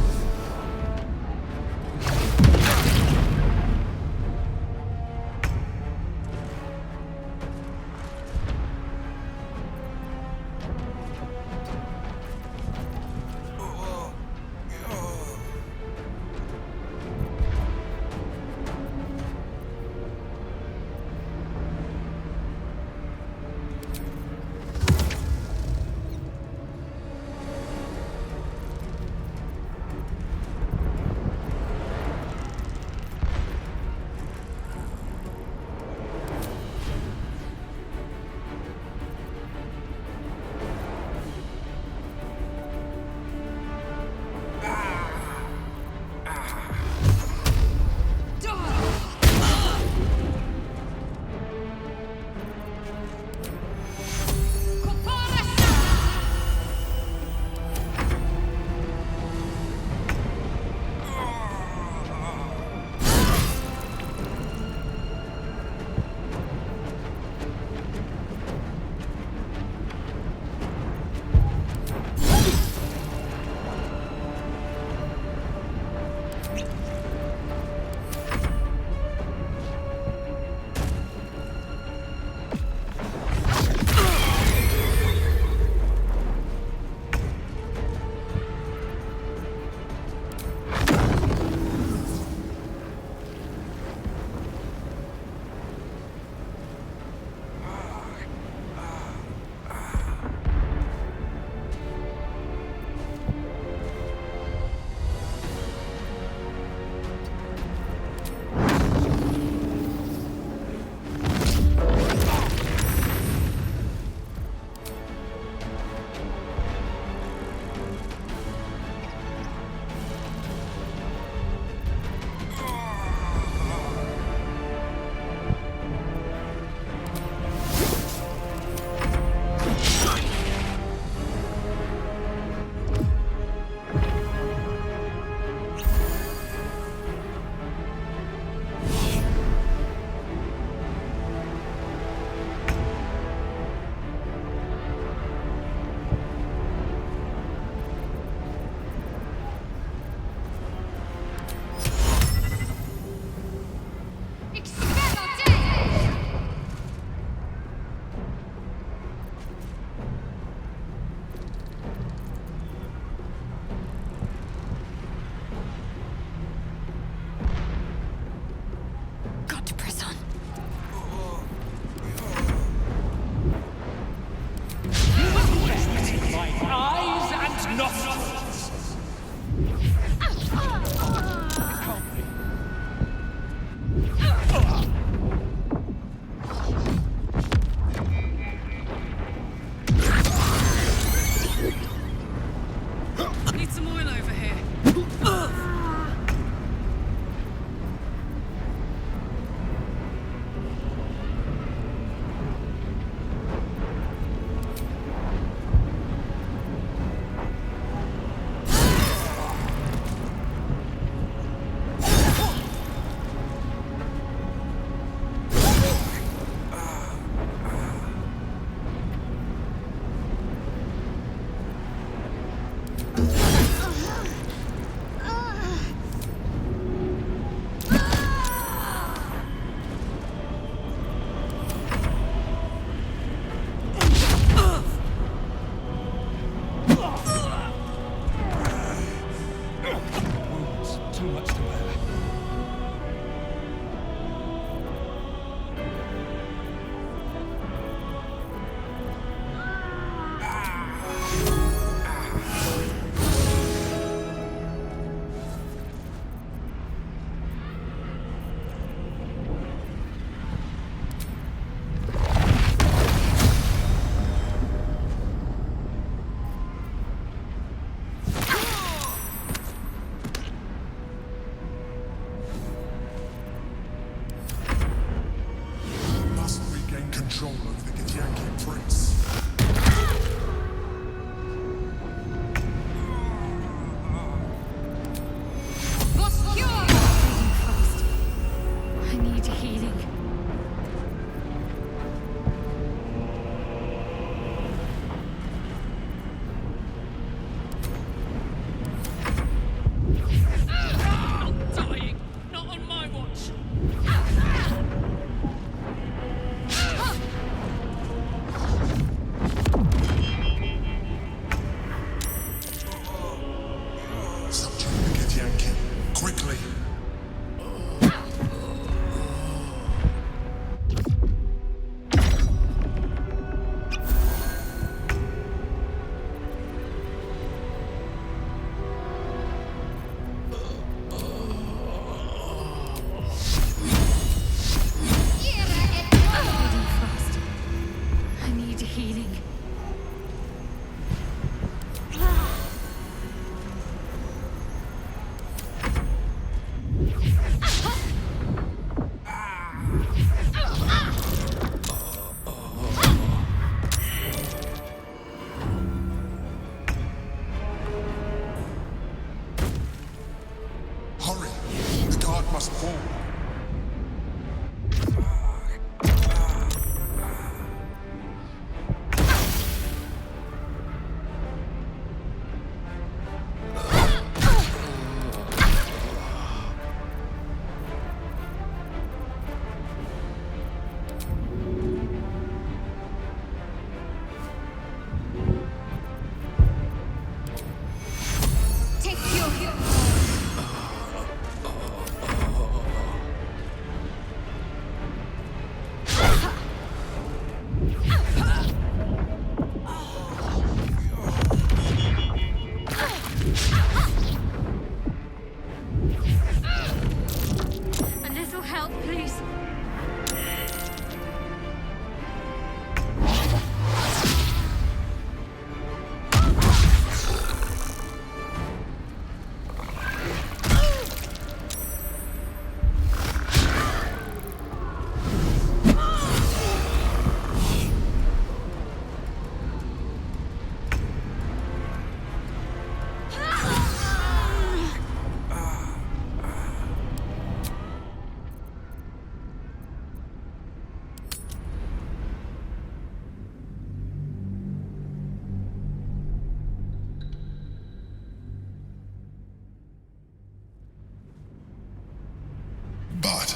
But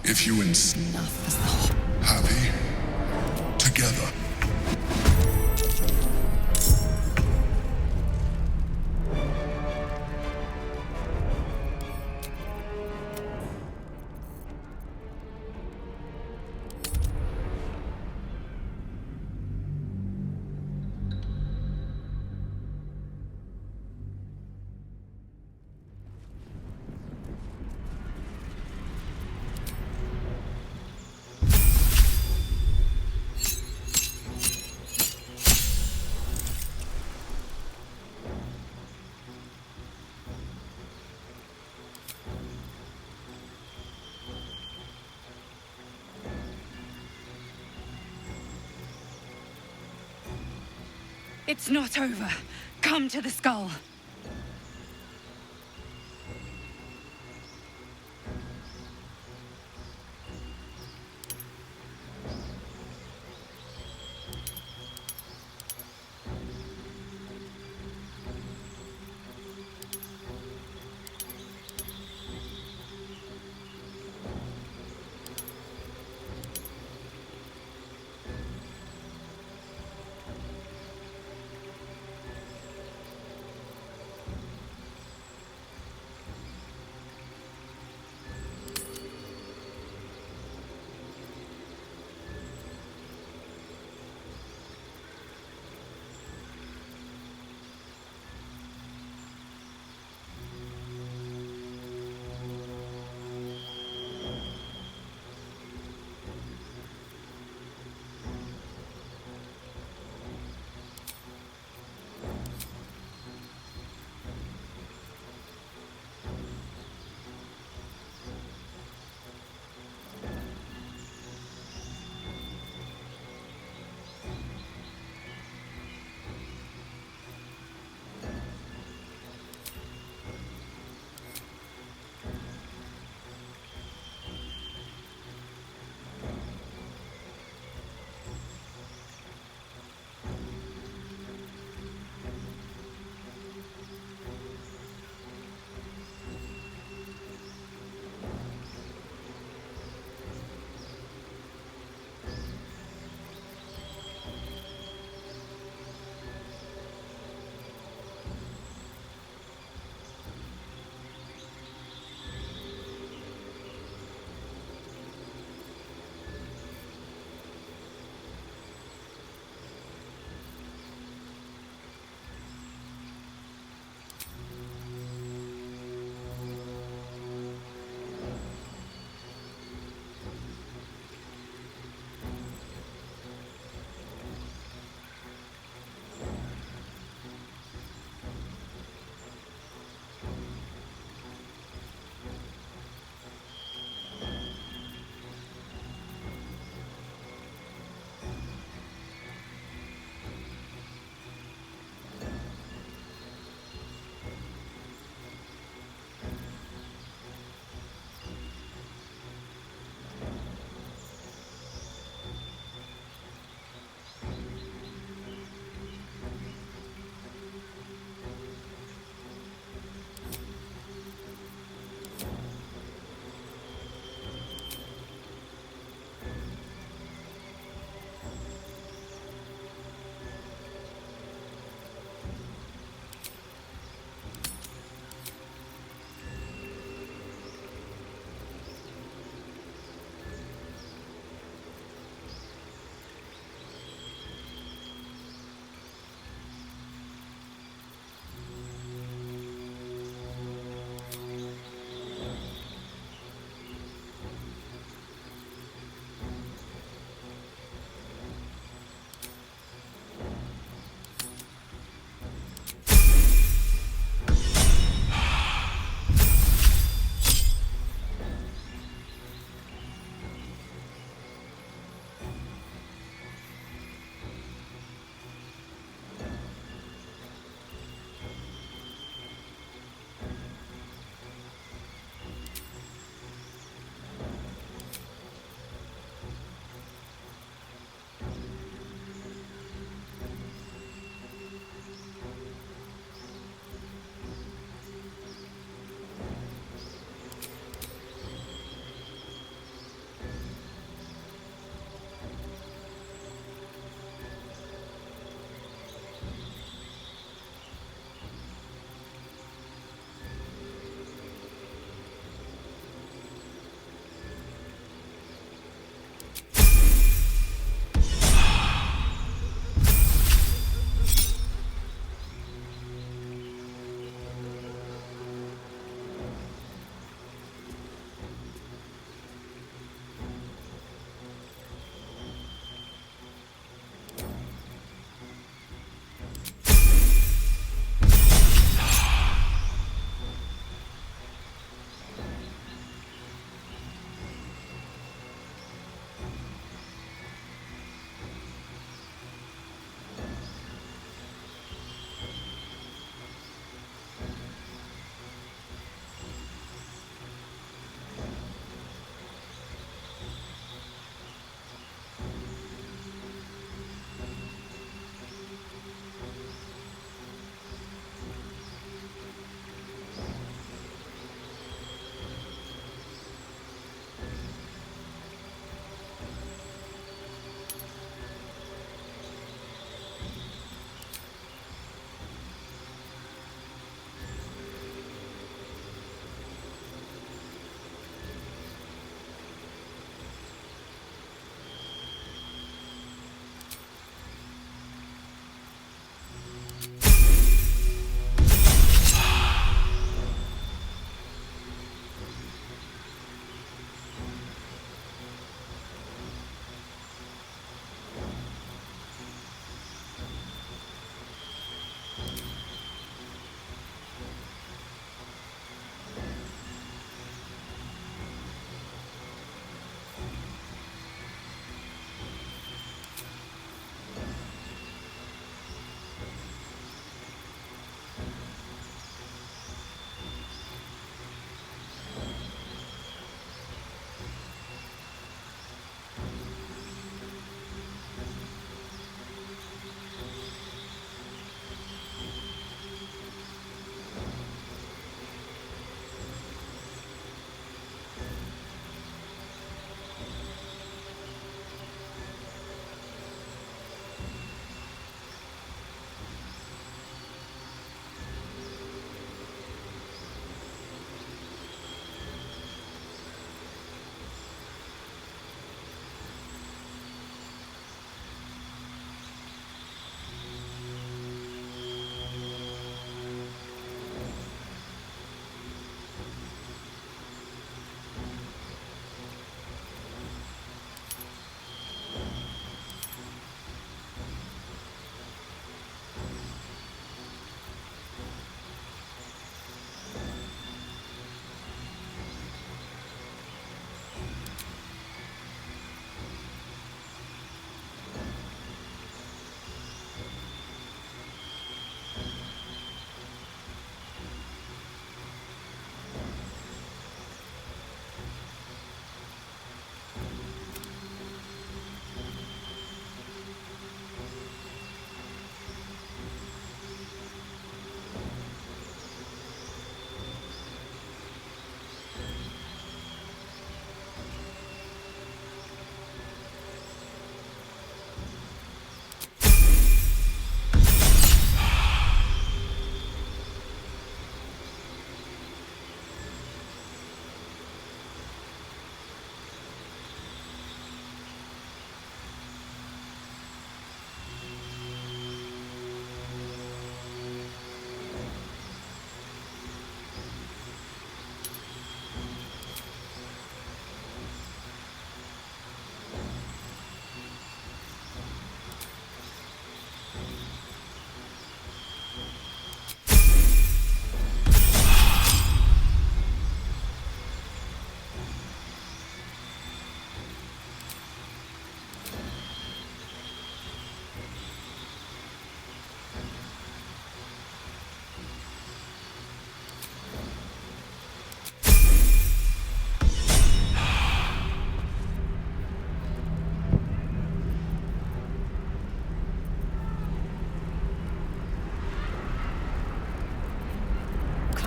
if you insist, happy together. It's not over. Come to the skull.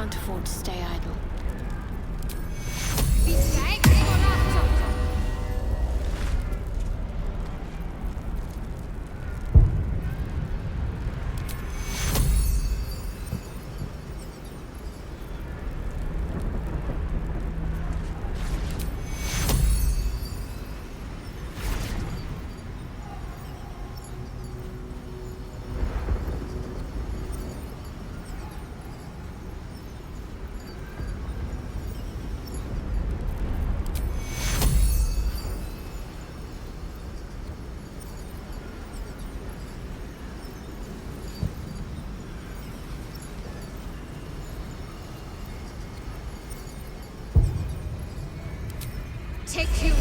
can't afford to stay idle. Take you.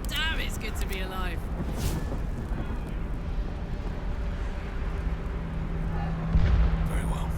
Damn, it's good to be alive. Very well.